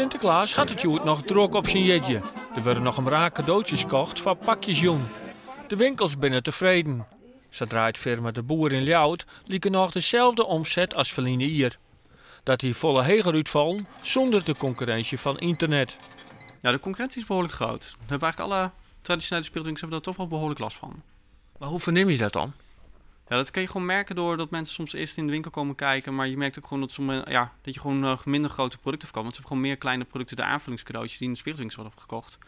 Sinterklaas had het joet nog druk op zijn jetje. Er werden nog een raak cadeautjes gekocht voor pakjes jong. De winkels binnen tevreden. Zodra het firma De Boer in Ljout lieken nog dezelfde omzet als verleden hier. Dat die volle heger uitvallen zonder de concurrentie van internet. Ja, de concurrentie is behoorlijk groot. Dan hebben eigenlijk alle traditionele speelwinkels hebben daar toch wel behoorlijk last van. Maar hoe verneem je dat dan? Ja, dat kan je gewoon merken doordat mensen soms eerst in de winkel komen kijken. Maar je merkt ook gewoon dat je gewoon minder grote producten verkoopt. Want ze hebben gewoon meer kleine producten, de aanvullingscadeautjes die in de speelwinkels worden gekocht.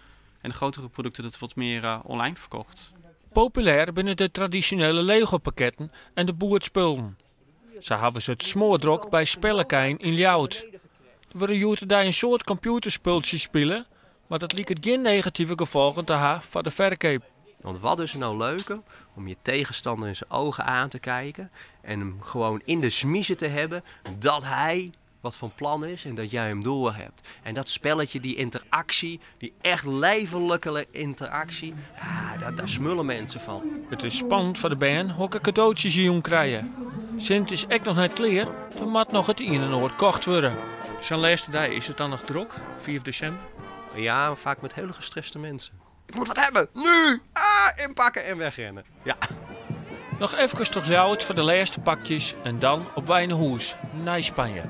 En de grotere producten dat wat meer online verkocht. Populair binnen de traditionele Lego-pakketten en de boertspullen. Zo hebben ze het smoordrok bij Spellekijn in Ljout. Er worden joten daar een soort computerspultjes spelen, maar dat liep het geen negatieve gevolgen te hebben voor de verkoop. Want wat is er nou leuker om je tegenstander in zijn ogen aan te kijken en hem gewoon in de smiezen te hebben dat hij wat van plan is en dat jij hem door hebt. En dat spelletje, die interactie, die echt lijfelijke interactie, ja, daar smullen mensen van. Het is spannend voor de band welke cadeautjes je krijgen. Sint is echt nog net klaar, er moet nog het een en ander gekocht worden. Zijn laatste dag is het dan nog druk, 4 december? Ja, vaak met hele gestreste mensen. Ik moet wat hebben, nu! Inpakken en wegrennen. Ja. Nog even tot Ljout voor de laatste pakjes en dan op Wijnehoes, naar Spanje.